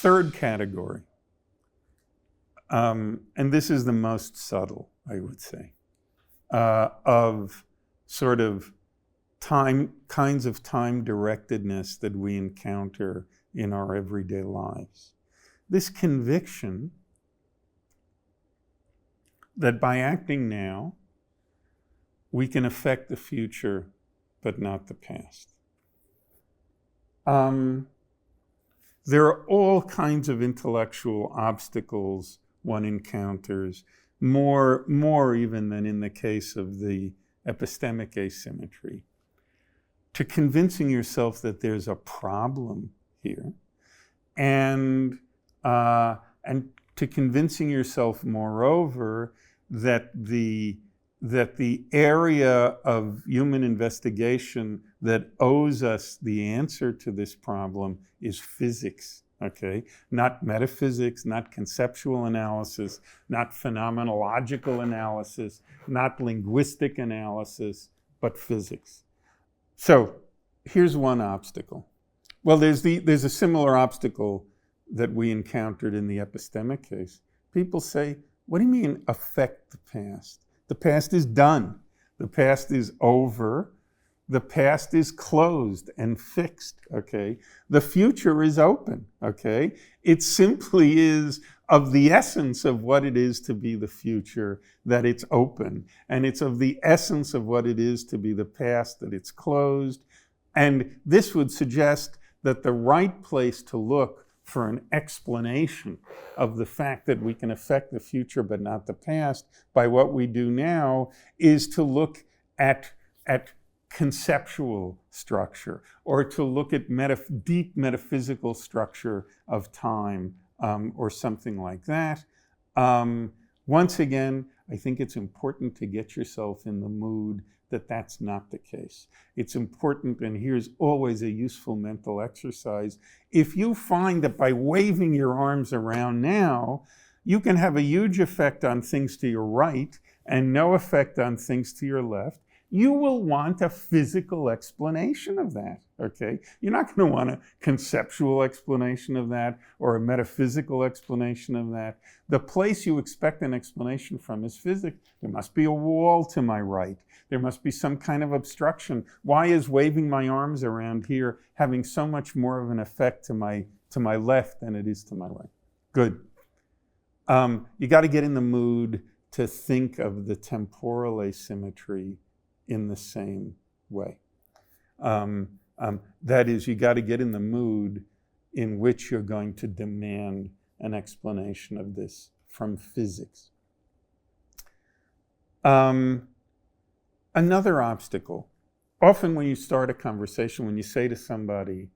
third category, and this is the most subtle, I would say, of sort of kinds of time-directedness that we encounter in our everyday lives. This conviction that by acting now, we can affect the future, but not the past. There are all kinds of intellectual obstacles one encounters, more even than in the case of the epistemic asymmetry, to convincing yourself that there's a problem here, and to convincing yourself, moreover, that the area of human investigation that owes us the answer to this problem is physics, okay? Not metaphysics, not conceptual analysis, not phenomenological analysis, not linguistic analysis, but physics. So here's one obstacle. Well, there's a similar obstacle that we encountered in the epistemic case. People say, what do you mean affect the past? The past is done. The past is over. The past is closed and fixed, okay? The future is open, okay? It simply is of the essence of what it is to be the future that it's open. And it's of the essence of what it is to be the past that it's closed. And this would suggest that the right place to look for an explanation of the fact that we can affect the future but not the past by what we do now is to look at conceptual structure, or to look at deep metaphysical structure of time, or something like that. Once again, I think it's important to get yourself in the mood that that's not the case. It's important, and here's always a useful mental exercise. If you find that by waving your arms around now, you can have a huge effect on things to your right and no effect on things to your left, you will want a physical explanation of that, okay? You're not going to want a conceptual explanation of that or a metaphysical explanation of that. The place you expect an explanation from is physics. There must be a wall to my right. There must be some kind of obstruction. Why is waving my arms around here having so much more of an effect to my left than it is to my right? Good. You got to get in the mood to think of the temporal asymmetry in the same way. That is, you got to get in the mood in which you're going to demand an explanation of this from physics. Another obstacle. Often when you start a conversation, when you say to somebody,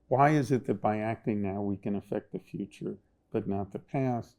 why is it that by acting now we can affect the future but not the past?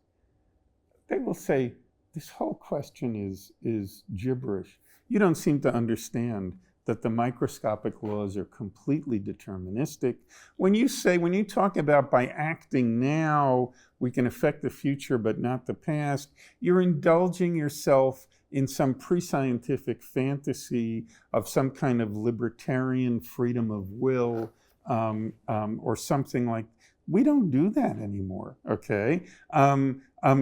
They will say, this whole question is gibberish. You don't seem to understand that the microscopic laws are completely deterministic. When you talk about by acting now, we can affect the future but not the past, you're indulging yourself in some pre-scientific fantasy of some kind of libertarian freedom of will, or something like. We don't do that anymore, okay?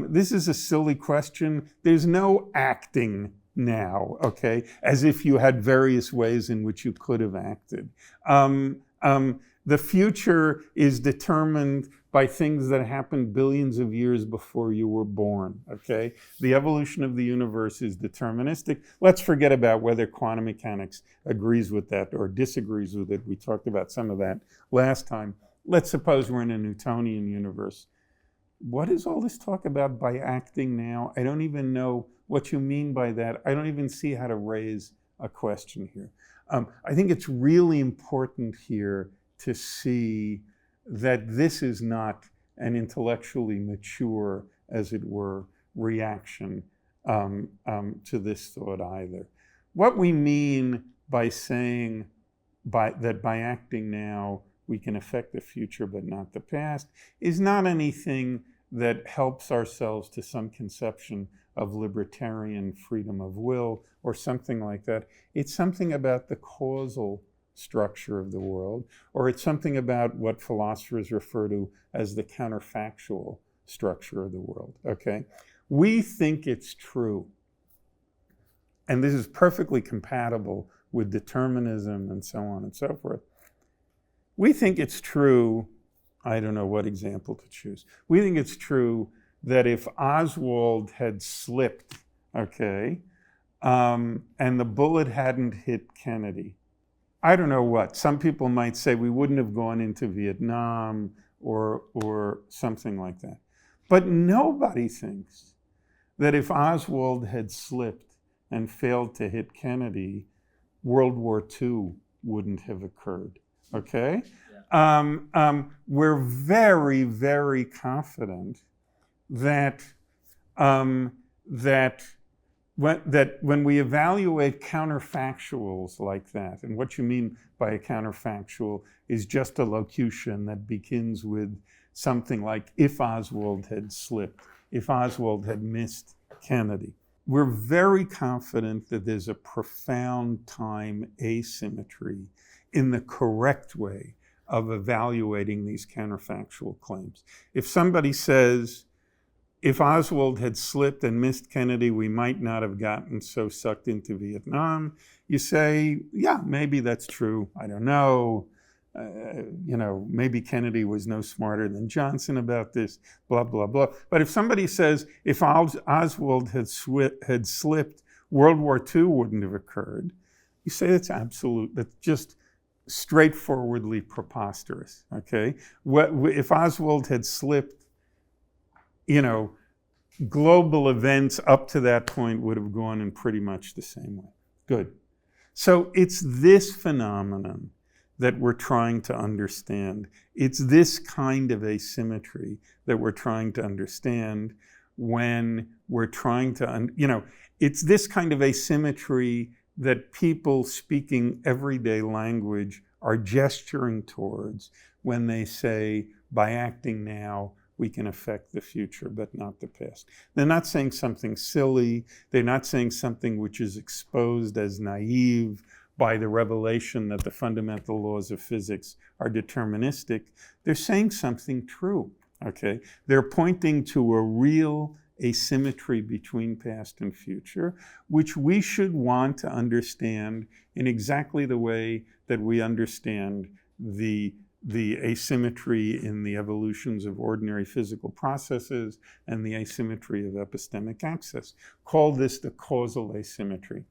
This is a silly question. There's no acting now, okay, as if you had various ways in which you could have acted. The future is determined by things that happened billions of years before you were born, okay? The evolution of the universe is deterministic. Let's forget about whether quantum mechanics agrees with that or disagrees with it. We talked about some of that last time. Let's suppose we're in a Newtonian universe. What is all this talk about by acting now? I don't even know what you mean by that. I don't even see how to raise a question here. I think it's really important here to see that this is not an intellectually mature, as it were, reaction to this thought either. What we mean by saying that by acting now we can affect the future but not the past is not anything that helps ourselves to some conception of libertarian freedom of will or something like that. It's something about the causal structure of the world, or it's something about what philosophers refer to as the counterfactual structure of the world, okay? We think it's true, and this is perfectly compatible with determinism and so on and so forth. We think it's true, I don't know what example to choose. We think it's true that if Oswald had slipped, okay, and the bullet hadn't hit Kennedy, I don't know what. Some people might say we wouldn't have gone into Vietnam or something like that. But nobody thinks that if Oswald had slipped and failed to hit Kennedy, World War II wouldn't have occurred, okay? Yeah. We're very, very confident that when we evaluate counterfactuals like that, and what you mean by a counterfactual is just a locution that begins with something like, if Oswald had slipped, if Oswald had missed Kennedy. We're very confident that there's a profound time asymmetry in the correct way of evaluating these counterfactual claims. If somebody says, if Oswald had slipped and missed Kennedy, we might not have gotten so sucked into Vietnam, you say, yeah, maybe that's true. I don't know. Maybe Kennedy was no smarter than Johnson about this, blah, blah, blah. But if somebody says, if Oswald had slipped, World War II wouldn't have occurred, you say that's just straightforwardly preposterous, okay? If Oswald had slipped, global events up to that point would have gone in pretty much the same way. Good. So it's this phenomenon that we're trying to understand. It's this kind of asymmetry that we're trying to understand when we're trying to, it's this kind of asymmetry that people speaking everyday language are gesturing towards when they say, by acting now, we can affect the future, but not the past. They're not saying something silly. They're not saying something which is exposed as naive by the revelation that the fundamental laws of physics are deterministic. They're saying something true, okay? They're pointing to a real asymmetry between past and future, which we should want to understand in exactly the way that we understand the asymmetry in the evolutions of ordinary physical processes and the asymmetry of epistemic access. Call this the causal asymmetry,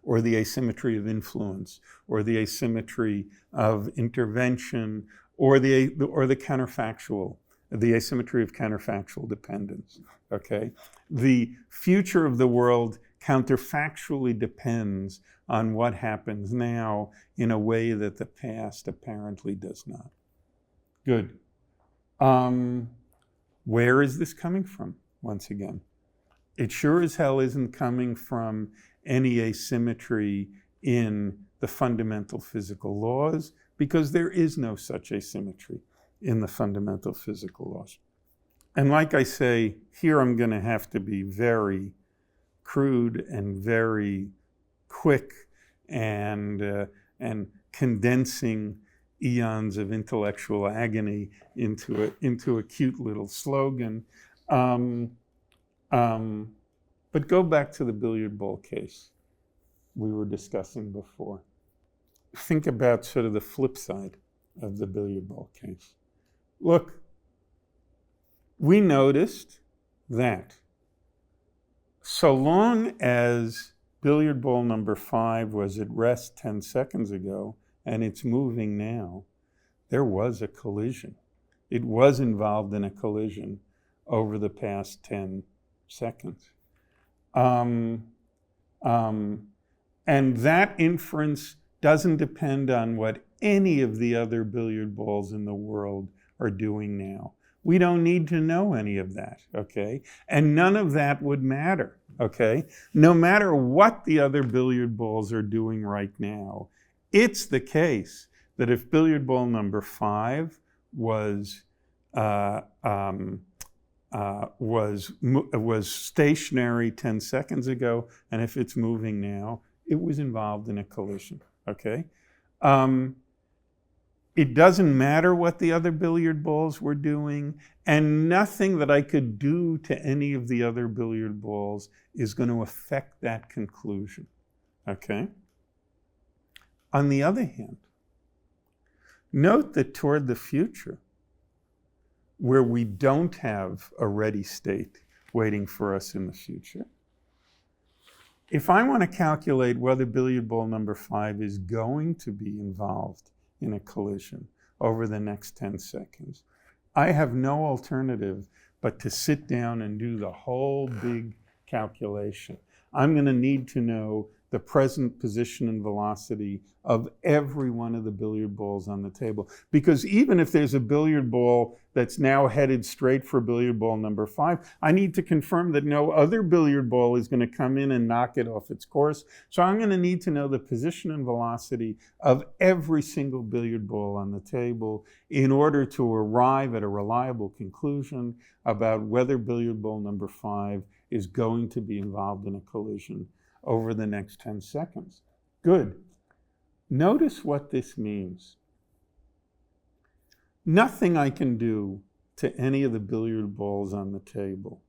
or the asymmetry of influence, or the asymmetry of intervention, or the counterfactual, the asymmetry of counterfactual dependence, okay? The future of the world counterfactually depends on what happens now in a way that the past apparently does not. Good. Where is this coming from, once again? It sure as hell isn't coming from any asymmetry in the fundamental physical laws, because there is no such asymmetry in the fundamental physical laws. And like I say, here I'm going to have to be very crude and very quick and condensing eons of intellectual agony into a cute little slogan. But go back to the billiard ball case we were discussing before. Think about sort of the flip side of the billiard ball case. Look, we noticed that so long as billiard ball number 5 was at rest 10 seconds ago and it's moving now, there was a collision. It was involved in a collision over the past 10 seconds. And that inference doesn't depend on what any of the other billiard balls in the world are doing now. We don't need to know any of that, okay? And none of that would matter, okay? No matter what the other billiard balls are doing right now, it's the case that if billiard ball number 5 was stationary 10 seconds ago, and if it's moving now, it was involved in a collision, okay? It doesn't matter what the other billiard balls were doing, and nothing that I could do to any of the other billiard balls is going to affect that conclusion. Okay? On the other hand, note that toward the future, where we don't have a ready state waiting for us in the future, if I want to calculate whether billiard ball number 5 is going to be involved in a collision over the next 10 seconds, I have no alternative but to sit down and do the whole big calculation. I'm going to need to know the present position and velocity of every one of the billiard balls on the table. Because even if there's a billiard ball that's now headed straight for billiard ball number 5, I need to confirm that no other billiard ball is going to come in and knock it off its course. So I'm going to need to know the position and velocity of every single billiard ball on the table in order to arrive at a reliable conclusion about whether billiard ball number 5 is going to be involved in a collision over the next 10 seconds. Good. Notice what this means. Nothing I can do to any of the billiard balls on the table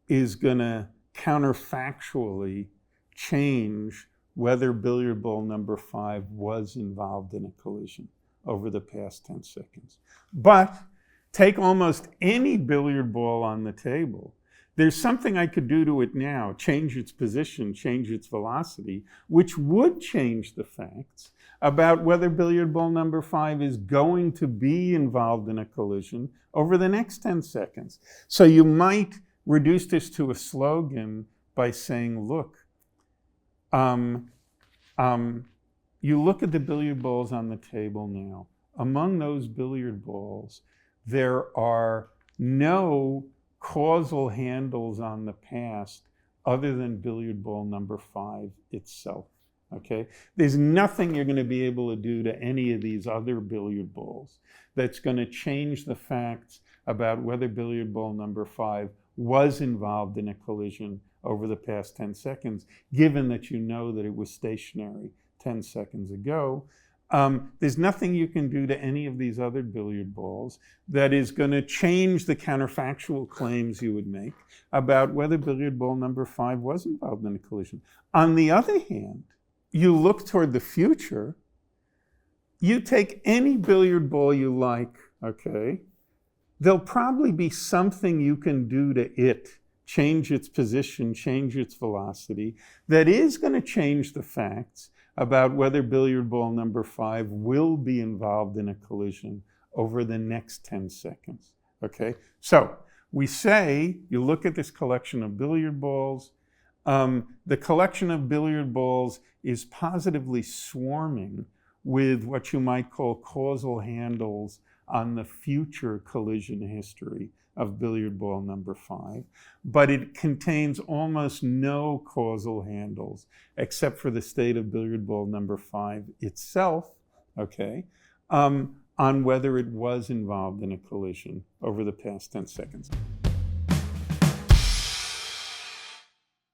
is going to counterfactually change whether billiard ball number 5 was involved in a collision over the past 10 seconds. But take almost any billiard ball on the table. There's something I could do to it now, change its position, change its velocity, which would change the facts about whether billiard ball number 5 is going to be involved in a collision over the next 10 seconds. So you might reduce this to a slogan by saying, look, you look at the billiard balls on the table now. Among those billiard balls, there are no causal handles on the past other than billiard ball number 5 itself. Okay? There's nothing you're going to be able to do to any of these other billiard balls that's going to change the facts about whether billiard ball number 5 was involved in a collision over the past 10 seconds, given that you know that it was stationary 10 seconds ago. There's nothing you can do to any of these other billiard balls that is going to change the counterfactual claims you would make about whether billiard ball number 5 was involved in a collision. On the other hand, you look toward the future, you take any billiard ball you like, okay? There'll probably be something you can do to it, change its position, change its velocity, that is going to change the facts about whether billiard ball number 5 will be involved in a collision over the next 10 seconds, okay? So we say, you look at this collection of billiard balls, the collection of billiard balls is positively swarming with what you might call causal handles on the future collision history of billiard ball number 5, but it contains almost no causal handles except for the state of billiard ball number 5 itself, okay, on whether it was involved in a collision over the past 10 seconds.